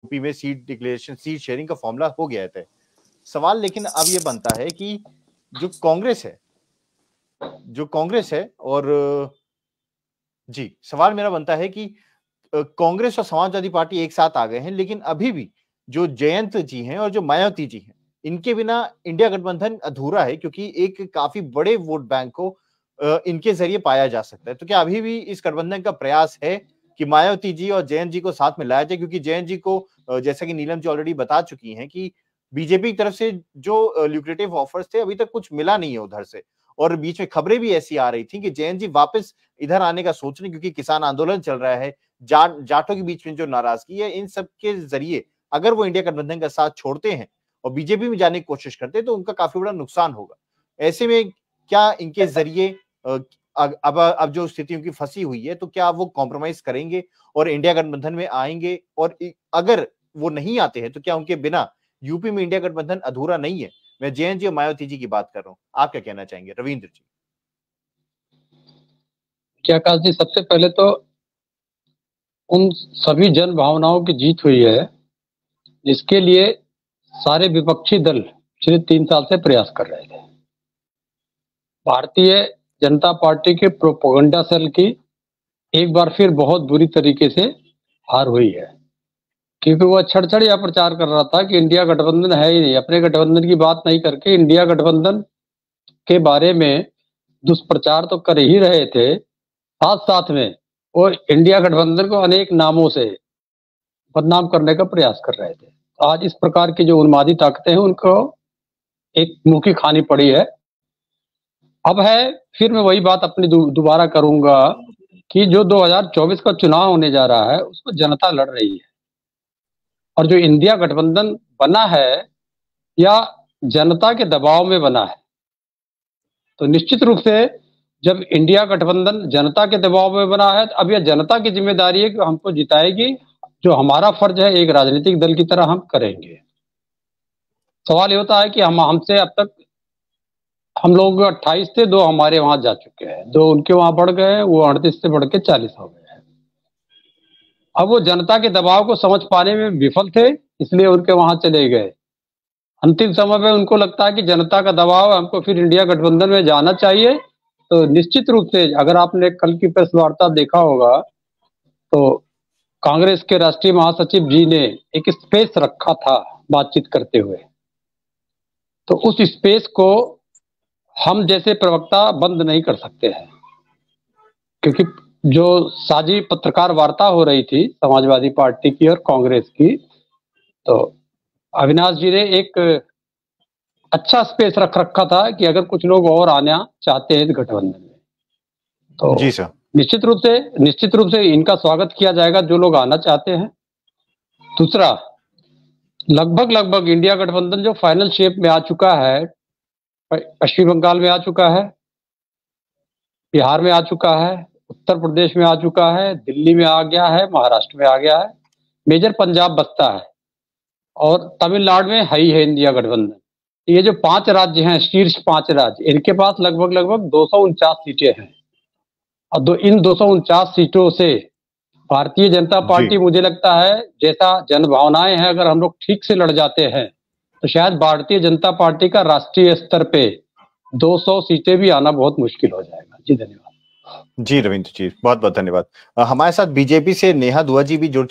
UP में seat declaration, seat sharing का formula हो गया है तय। सवाल लेकिन अब ये बनता है कि जो कांग्रेस है और जी, सवाल मेरा बनता है कि कांग्रेस और समाजवादी पार्टी एक साथ आ गए हैं, लेकिन अभी भी जो जयंत जी हैं और जो मायावती जी हैं, इनके बिना इंडिया गठबंधन अधूरा है, क्योंकि एक काफी बड़े वोट बैंक को इनके जरिए पाया जा सकता है। तो क्या अभी भी इस गठबंधन का प्रयास है कि मायावती जी और जयंत जी को साथ में लाया जाए? क्योंकि जयंत जी को जैसा कि नीलम जी ऑलरेडी बता चुकी हैं कि बीजेपी की तरफ से जो ल्यूक्रेटिव ऑफर्स थे, अभी तक कुछ मिला नहीं है उधर से। और बीच में खबरें भी ऐसी आ रही थी कि जयंत जी वापस इधर आने का सोच रहे, क्योंकि किसान आंदोलन चल रहा है, जाटों के बीच में जो नाराजगी है, इन सब के जरिए अगर वो इंडिया गठबंधन का साथ छोड़ते हैं और बीजेपी में जाने की कोशिश करते हैं, तो उनका काफी बड़ा नुकसान होगा। ऐसे में क्या इनके जरिए अब जो स्थिति उनकी फंसी हुई है, तो क्या वो कॉम्प्रोमाइज करेंगे और इंडिया गठबंधन में आएंगे? और अगर वो नहीं आते हैं, तो क्या उनके बिना यूपी में इंडिया गठबंधन अधूरा नहीं है? मैं जयंत जी और मायावती जी की बात कर रहा हूं, आप क्या कहना चाहेंगे? रविंद्र जी। क्या आकाश जी, सबसे पहले तो उन सभी जन भावनाओं की जीत हुई है जिसके लिए सारे विपक्षी दल पिछले 3 साल से प्रयास कर रहे थे। भारतीय जनता पार्टी के प्रोपेगेंडा सेल की एक बार फिर बहुत बुरी तरीके से हार हुई है, क्योंकि वह छड़ यह प्रचार कर रहा था कि इंडिया गठबंधन है ही नहीं। अपने गठबंधन की बात नहीं करके इंडिया गठबंधन के बारे में दुष्प्रचार तो कर ही रहे थे, साथ साथ में वो इंडिया गठबंधन को अनेक नामों से बदनाम करने का प्रयास कर रहे थे। आज इस प्रकार की जो उन्मादी ताकतें हैं उनको एक मुंह की खानी पड़ी है। अब है, फिर मैं वही बात अपनी दोबारा करूंगा कि जो 2024 का चुनाव होने जा रहा है उसको जनता लड़ रही है, और जो इंडिया गठबंधन बना है या जनता के दबाव में बना है, तो निश्चित रूप से जब इंडिया गठबंधन जनता के दबाव में बना है, तो अब यह जनता की जिम्मेदारी है कि हमको जिताएगी। जो हमारा फर्ज है एक राजनीतिक दल की तरह हम करेंगे। सवाल ये होता है कि हमसे अब तक हम लोग 28 थे, 2 हमारे वहां जा चुके हैं, 2 उनके वहां बढ़ गए हैं, वो 38 से बढ़ के 40 हो गए हैं। अब वो जनता के दबाव को समझ पाने में विफल थे, इसलिए उनके वहां चले गए। अंतिम समय में उनको लगता है कि जनता का दबाव, हमको फिर इंडिया गठबंधन में जाना चाहिए। तो निश्चित रूप से अगर आपने कल की प्रेस वार्ता देखा होगा, तो कांग्रेस के राष्ट्रीय महासचिव जी ने एक स्पेस रखा था बातचीत करते हुए, तो उस स्पेस को हम जैसे प्रवक्ता बंद नहीं कर सकते हैं, क्योंकि जो साझी पत्रकार वार्ता हो रही थी समाजवादी पार्टी की और कांग्रेस की, तो अविनाश जी ने एक अच्छा स्पेस रख रखा था कि अगर कुछ लोग और आना चाहते हैं गठबंधन में, तो जी सर, निश्चित रूप से इनका स्वागत किया जाएगा, जो लोग आना चाहते हैं। दूसरा, लगभग इंडिया गठबंधन जो फाइनल शेप में आ चुका है, पश्चिम बंगाल में आ चुका है, बिहार में आ चुका है, उत्तर प्रदेश में आ चुका है, दिल्ली में आ गया है, महाराष्ट्र में आ गया है, मेजर पंजाब बचता है, और तमिलनाडु में है ही है इंडिया गठबंधन। ये जो 5 राज्य हैं, शीर्ष 5 राज्य, इनके पास लगभग 249 सीटें हैं, और इन 249 सीटों से भारतीय जनता पार्टी, मुझे लगता है जैसा जन भावनाएं हैं, अगर हम लोग ठीक से लड़ जाते हैं तो शायद भारतीय जनता पार्टी का राष्ट्रीय स्तर पे 200 सीटें भी आना बहुत मुश्किल हो जाएगा। जी धन्यवाद। जी रविंद्र जी, बहुत बहुत धन्यवाद। हमारे साथ बीजेपी से नेहा दुआ जी भी जुड़